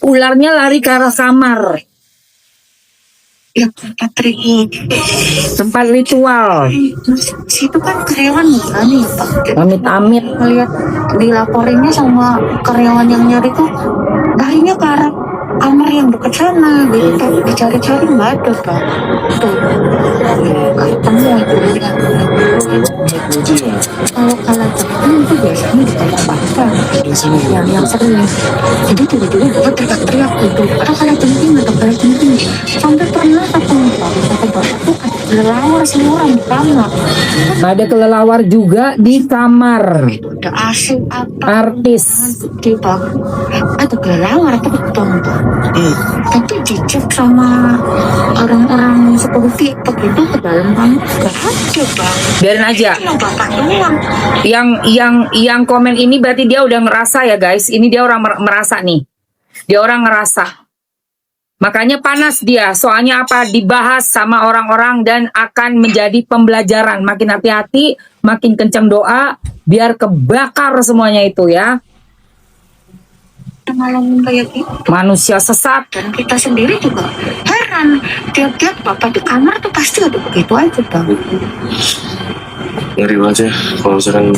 ularnya lari ke arah kamar. Ya tempat ritual. Tempat ritual. Situ kan karyawan bukan nih Pak. Amit-amit. Ngeliat dilaporinnya sama karyawan yang nyari tuh larinya ke arah kamar yang dekat sana gitu. Dicari-cari nggak ada Pak. Tuh nggak ketemu itu. Kalau kalah teman itu biasanya di tempat yang sering. Jadi tiba-tiba gue teriak-teriak gitu. Ada kalah penting atau kalah penting. Sampai pernah satu bapak tuh ada kelelawar semua orang di kamar. Ada kelelawar juga di kamar. Ada asing apa? Artis. Di bang. Ada kelelawar tuh betul Pak. Tapi dicek sama orang-orang seperti begitu ke dalam kamar nggak ada Bang. Biarin aja. Cuma bapak doang. Yang komen ini berarti dia udah ngerasa ya guys. Ini dia orang merasa nih. Dia orang ngerasa. Makanya panas dia. Soalnya apa? Dibahas sama orang-orang dan akan menjadi pembelajaran. Makin hati-hati, makin kenceng doa, biar kebakar semuanya itu ya. Malam kayak gitu. Manusia sesat. Dan kita sendiri juga heran. Tiap-tiap bapak di kamar tuh pasti ada begitu aja Bang. Ngeri banget ya kalau misalkan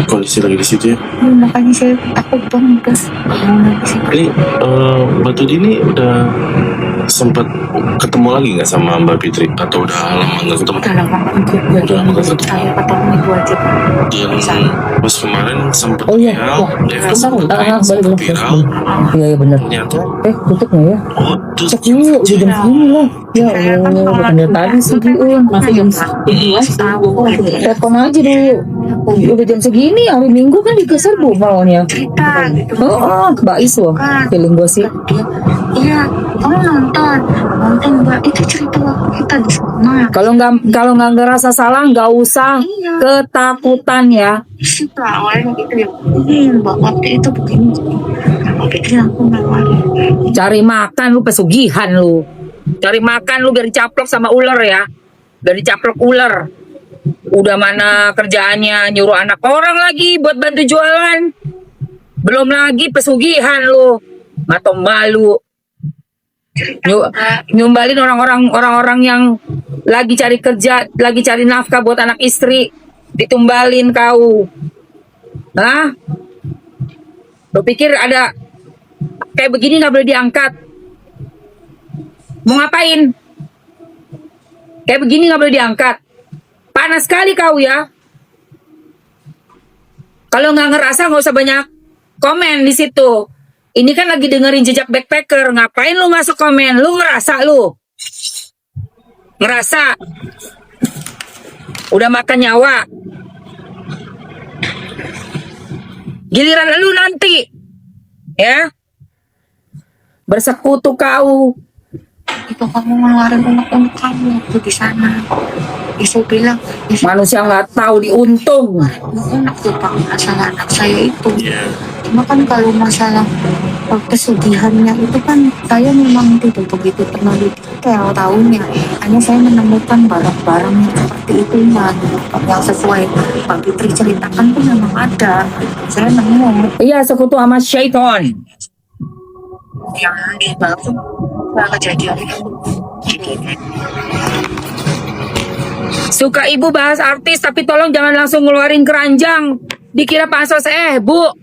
kondisi lagi di situ ya. Makanya saya takut banget. Ini Mbak Tudi ini udah sempat ketemu lagi nggak sama Mbak Fitri atau udah lama nggak ketemu? Udah lama banget. Udah lama nggak ketemu. Saya ketemu itu aja Pak. Yang pas kemarin sempat Oh iya, viral, ya kan, balik. sempat viral. Iya benar. Ternyata Tutup nggak ya? oh terus Cek dulu, udah jam segini lah. Ya Allah, bukan dari tadi sih Giun. Masih jam 11 tahu. Telepon aja dulu. Udah jam segini, hari Minggu kan dikeser bu malnya. Cerita gitu. Oh, Mbak Isu. Feeling gue sih. Iya, kamu nonton Mbak itu cerita kita di sana. Kalau nggak ngerasa salah, nggak usah ketakutan ya. Si awalnya gitu ya. Mbak waktu itu begini. Mbak pikir aku nawarin. Cari makan lu pesugihan lu. Cari makan lu biar dicaplok sama ular ya. Biar dicaplok ular. Udah mana kerjaannya nyuruh anak orang lagi buat bantu jualan. Belum lagi pesugihan lu. Atau malu. Nyumbalin orang-orang yang lagi cari kerja, lagi cari nafkah buat anak istri, ditumbalin kau. Hah? Lo pikir ada kayak begini nggak boleh diangkat? Mau ngapain? Kayak begini nggak boleh diangkat. Panas sekali kau ya. Kalau nggak ngerasa nggak usah banyak komen di situ. Ini kan lagi dengerin jejak backpacker. Ngapain lu masuk komen? Lu ngerasa lu? Ngerasa? Udah makan nyawa. Giliran lu nanti. Ya? Bersekutu kau. Itu kamu ngeluarin unek-unek kamu waktu di sana. Saya bilang, manusia nggak tahu diuntung. Enak tuh Pak masalah anak saya itu. Cuma kan kalau masalah pesugihannya itu kan saya memang tidak begitu kenal detail tahunnya. Hanya saya menemukan barang-barang yang seperti itu yang sesuai Pak Fitri ceritakan pun memang ada. Saya nemu. Iya, sekutu sama syaitan. Yang di bawah kejadian itu. Suka ibu bahas artis, tapi tolong jangan langsung ngeluarin keranjang. Dikira pansos. Bu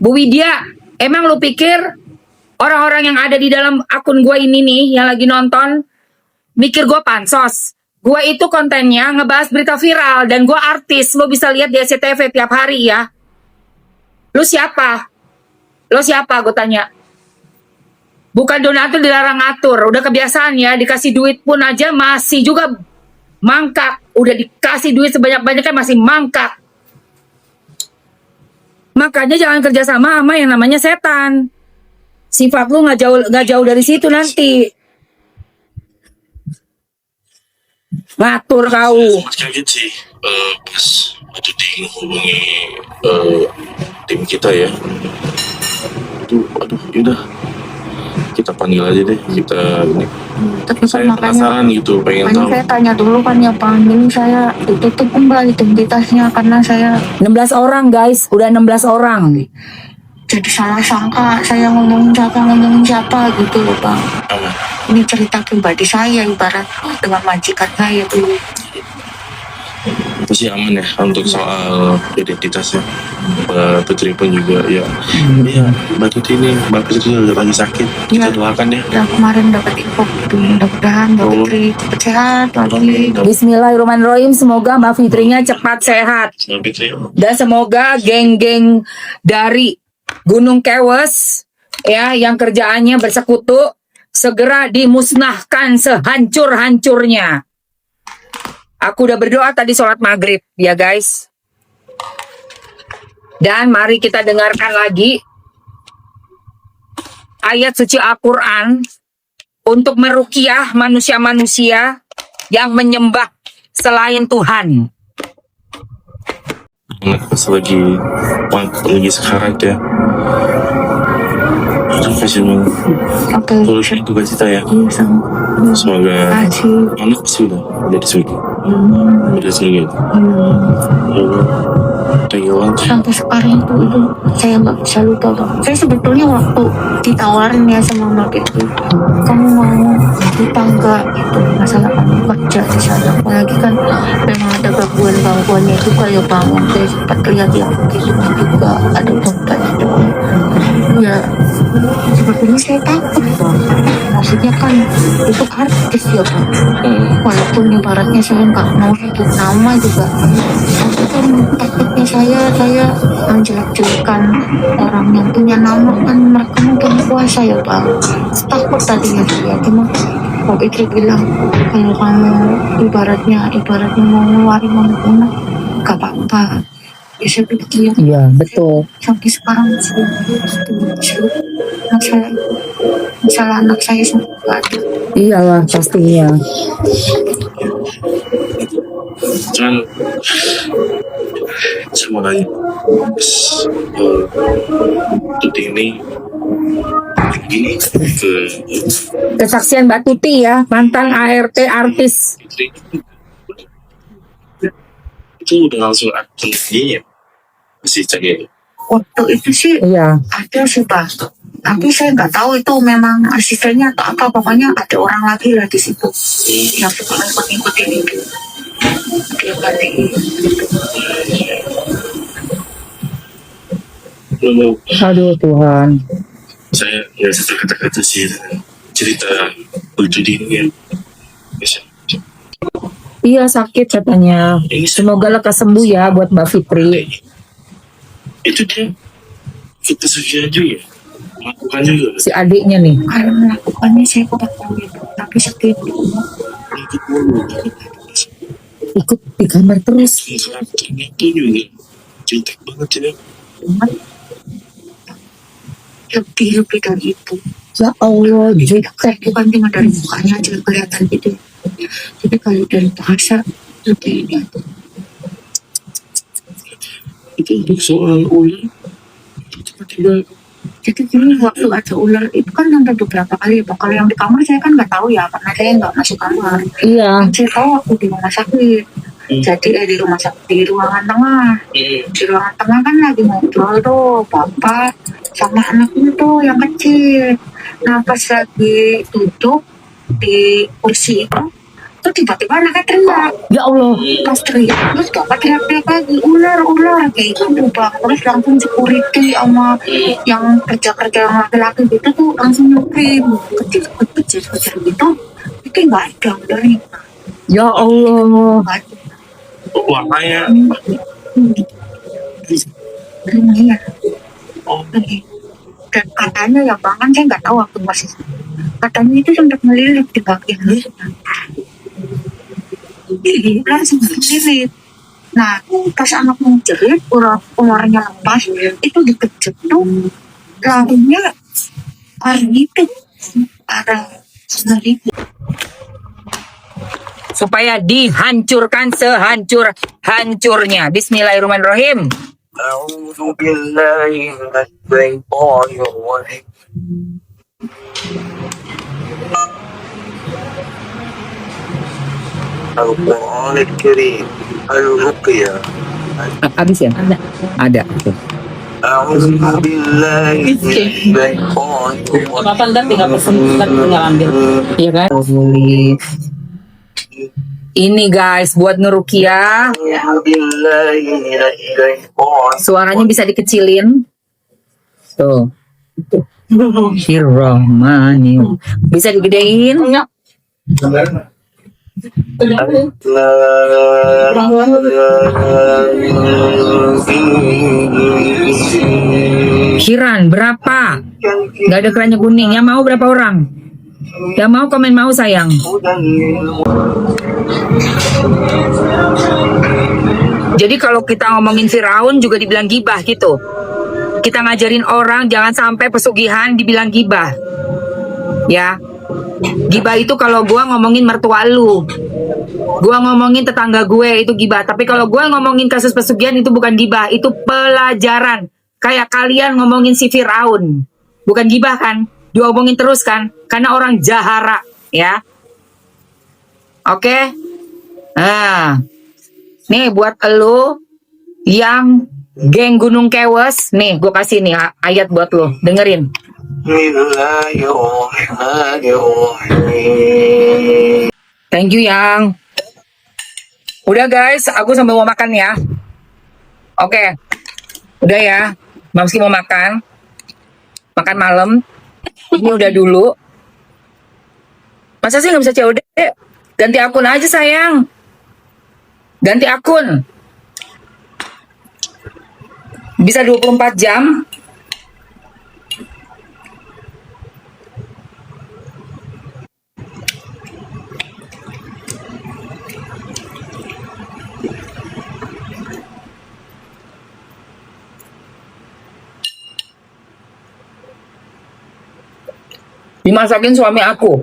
Widya, emang lu pikir orang-orang yang ada di dalam akun gue ini nih, yang lagi nonton, mikir gue pansos? Gue itu kontennya ngebahas berita viral, dan gue artis. Lu bisa lihat di SCTV tiap hari ya. Lu siapa? Lu siapa, gue tanya. Bukan donatur dilarang ngatur. Udah kebiasaan ya, dikasih duit pun aja masih juga mangkak. Udah dikasih duit sebanyak-banyaknya masih mangkak. Makanya jangan kerja sama yang namanya setan. Sifat lu nggak jauh dari situ nanti. Ngatur kau. kaget sih pas waktu dihubungi tim kita ya. Itu aduh yaudah kita panggil aja deh, kita ini. Tapi Saya penasaran gitu, pengen tahu. Saya tanya dulu kan ya Pak, ini saya ditutup kembali identitasnya karena saya 16 orang guys, udah 16 orang. jadi salah sangka saya ngomongin siapa gitu loh Bang. Aman. Ini cerita pribadi saya ibarat dengan majikan saya dulu. Itu sih aman ya untuk soal identitasnya. Mbak Putri pun juga ya. Iya, Mbak Putri ini lagi sakit. Kita Iya. doakan ya. Yang kemarin dapat info gitu, mudah-mudahan Mbak Fitri cepat sehat, lagi. Bismillahirrahmanirrahim. Semoga Mbak Fitrinya cepat sehat. Mbak Putri. Dan semoga geng-geng dari Gunung Kewes ya yang kerjaannya bersekutu segera dimusnahkan sehancur-hancurnya. Aku udah berdoa tadi sholat maghrib ya guys. Dan mari kita dengarkan lagi ayat suci Al-Quran untuk meruqyah manusia-manusia yang menyembah selain Tuhan. Pas lagi sekarat ya. Terima kasih Bang. Oke. Terus juga kita ya. Iya sama. Semoga Kasih. anak sudah dari surga. Udah surga. Tenggelam. Sampai sekarang itu saya nggak bisa lupa Bang. Saya sebetulnya waktu ditawarin ya sama Mbak Fitri, kamu mau kita nggak gitu masalah kamu kerja di sana, apalagi kan memang ada gangguannya juga ya Bang. Saya sempat lihat yang gitu juga ada dompet itu ya. Sebetulnya saya takut Bang, maksudnya kan itu artis ya Bang, walaupun ibaratnya saya nggak mau sebut nama juga, tapi kan takutnya saya menjelek-jelekan orang yang punya nama, kan mereka mungkin kuasa ya Bang. Takut tadinya saya, cuma Mbak Fitri bilang kalau kamu ibaratnya mau ngeluarin mana gak apa-apa. Ya saya pikir Iya betul. sampai sekarang masih masalah anak saya sampai gak ada. Iyalah pastinya. Cuman semoga Tuti ini gini ke Kesaksian Mbak Tuti ya, mantan ART artis. Putri itu udah langsung akun dia masih cek itu. Waktu itu sih Iya. ada sih Pak, tapi saya nggak tahu itu memang asistennya atau apa, pokoknya ada orang lagi lah di situ yang suka ngikutin itu. Dia ganti Lalu Aduh Tuhan. saya nggak bisa kata-kata sih cerita lucu di ini ya. Iya sakit katanya. Semoga lekas sembuh ya buat Mbak Fitri. Itu dia kita saja ya melakukan juga Si adiknya nih. kalau melakukannya saya kurang tahu itu, tapi sakit ikut mulu Ikut di kamar terus. itu juga cinta banget ya. lebih dari itu. Ya Allah, jutek. Bukan cuma dari mukanya aja kelihatan gitu, jadi kalau dari bahasa lebih ini. Itu untuk soal ular tiba-tiba Jadi gini, waktu ada ular itu kan sampai beberapa kali. Kalau yang di kamar saya kan nggak tahu ya, karena saya nggak masuk kamar. Iya. Saya tahu waktu di rumah sakit. Jadi di rumah sakit, di ruangan tengah. Di ruangan tengah kan lagi ngobrol tuh bapak sama anaknya tuh yang kecil. Nah pas lagi duduk di kursi itu, tuh tiba-tiba anaknya teriak. Ya Allah. Pas teriak, terus bapak teriak-teriak lagi, ular kayak gitu bang. Terus langsung security sama yang kerja-kerja yang laki-laki gitu tuh langsung nyuprim kecil gitu. Itu nggak ada ularnya, Ya Allah. nggak ada. warnanya Lumayan. Dan katanya ya bang, kan saya nggak tahu waktu masih, katanya itu sempat melilit di bagian lilit. Langsung jerit. Nah pas anak mau jerit, ularnya lepas, itu dikejut tuh larinya arah itu, arah dari Supaya dihancurkan sehancur-hancurnya. Bismillahirrahmanirrahim. أعوذ بالله من الشيطان الرجيم القرآن الكريم الرقية Habis ya? Ada. Ada. أعوذ بالله من الشيطان Mapandar tinggal pesen tinggal ambil. Iya kan? Ini guys buat ngerukiah. أعوذ بالله من الشيطان Suaranya bisa dikecilin. Tuh. Bismillahirrahmanirrahim. Bisa digedein? Kiran berapa? Gak ada keranjang kuning. Yang mau berapa orang? Yang mau komen mau sayang. Jadi kalau kita ngomongin Firaun juga dibilang gibah gitu. Kita ngajarin orang jangan sampai pesugihan dibilang gibah. Ya. Gibah itu kalau gua ngomongin mertua lu. Gua ngomongin tetangga gue itu gibah. Tapi kalau gua ngomongin kasus pesugihan itu bukan gibah, itu pelajaran. Kayak kalian ngomongin si Firaun. Bukan gibah kan? Diomongin terus kan? Karena orang jahara, ya. Oke? Nah. Nih buat elu yang geng Gunung Kewes, nih gue kasih nih ayat buat lo, dengerin. Bismillahirrahmanirrahim. Thank you yang. Udah guys, aku sambil mau makan ya. Oke, udah ya. Mamski mau makan malam. Ini udah dulu. Masa sih nggak bisa COD? Ganti akun aja sayang. Ganti akun. Bisa 24 jam. Dimasakin suami aku.